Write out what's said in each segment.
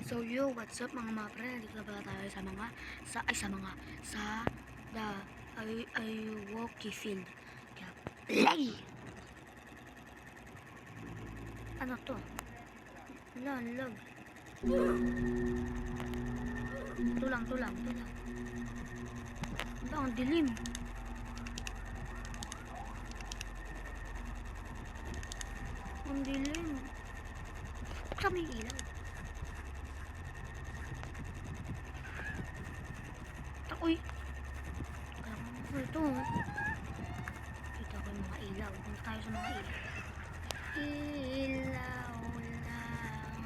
So yo, what's up mga pre? Nandito na pala tayo sa the Ayuwoki field. Kaya play! Ano to? Lag. Tulang. Ang dilim. Ang dilim. Buksan mo yung ilaw. Uy! Ano ito? Kita ko yung mga ilaw. Punta tayo sa mga ilaw. Ilaw lang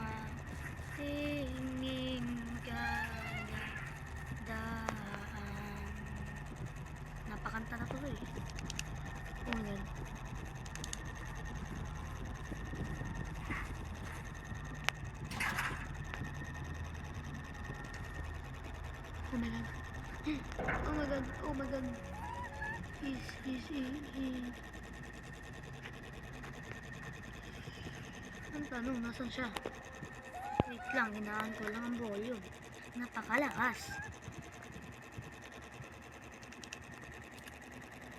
tingin kaladaan. Napakanta na tuloy. Oh my god. Oh my god. He's Ang tanong, nasan siya? Wait lang, hinaan ko lang ang volume. Napakalakas.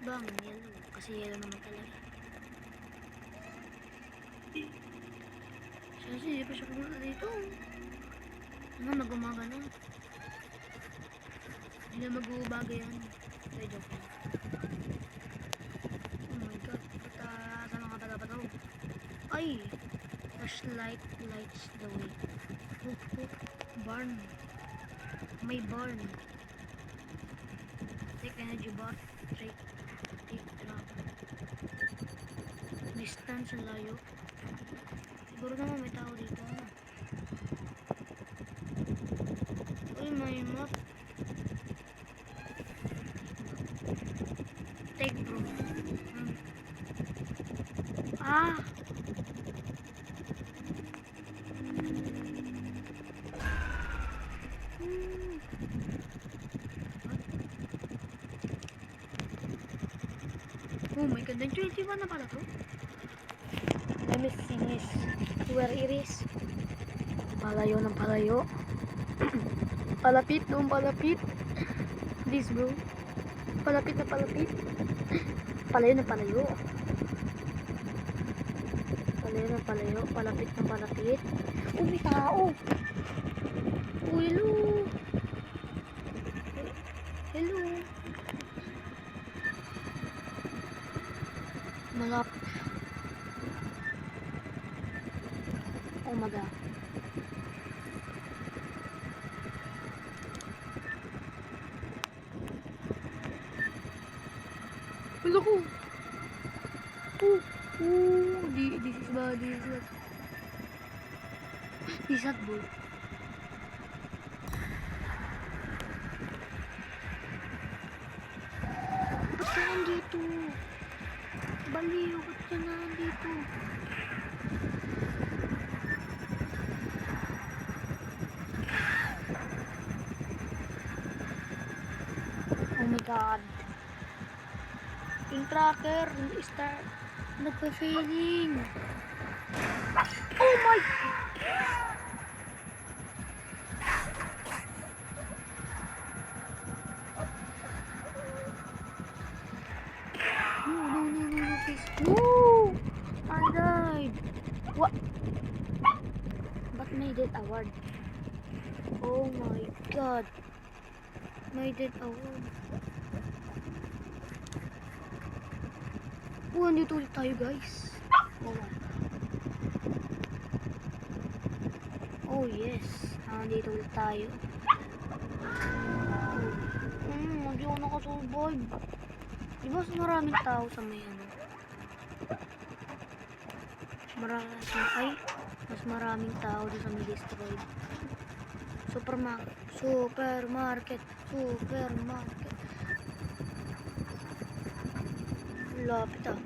Bang, yellow. Kasi yellow naman talaga. Kasi hindi pa siya pumunta dito. Ano, mag-umaga na. Hindi na mag-uubaga yan. Ay, joke lang. Oh my god. Sa mga taga-pataw. Ay! Flashlight lights the way. Hook. Barn. May barn. Take energy bar. Take trap. Distance ang layo. Siguro naman may tao dito. Ano? Uy, may map. Take bro. Ah! Oh my god, 21 na pala to. Let me see where it is. Palayo ng palayo. Palapit. This bro. Palapit. Palayo ng palayo. Palapit. Oh, may tao. Oh, hello. Malapit. Oh my god. Hello ko. This is bad. This is bad. Ba't ka nandito? Baliw, ba't ka nandito? Oh my god. Yung tracker, start. Nagpa-failing. Oh my god. No, please. No! I died. What? But made it award. Oh my god. Made it award. Oh, andito ulit tayo guys. Oh yes. Andito ulit tayo. Hindi ako nakasurvive. Diba maraming tao sa may ano? Mas maraming tao doon sa may destroyed. Supermarket. Lapit ah.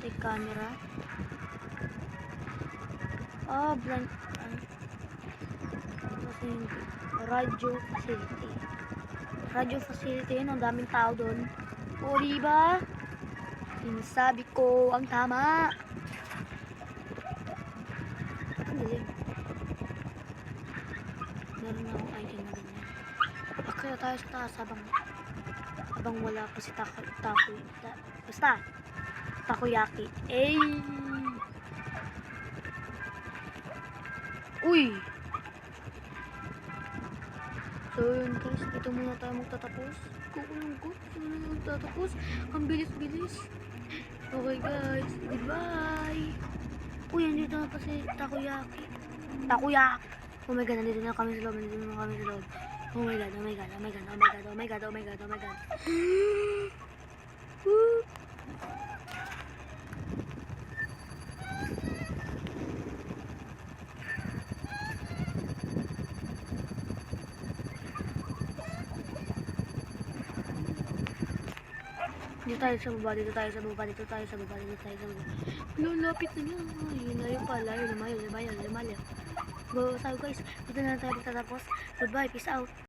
Take camera. Blank. Radio facility. Ang daming tao doon. O, diba? Sinasabi ko ang tama. Ang galing. Meron na akong item na ganyan. Akaya tayo sa taas habang wala pa si basta takoyaki. Eh. Uy. So yun guys, dito muna tayo magtatapos. Kukulong ko. Dito muna magtatapos. Ang bilis-bilis. Okay guys, goodbye. Uy, andito na pa si takoyaki. Takoyaki. Oh my god, nandito na kami sa loob. Nandito na kami sa loob. Oh my god, oh my god, oh my god, oh my god, oh my god, oh my god, oh my god. Woo. Dito tayo sa baba, dito tayo sa baba, dito tayo sa baba, dito tayo sa baba. Lulapit na niya. Ay, layo pa, layo, lumayo. Go, so guys, dito na tayo magtatapos. Goodbye, peace out.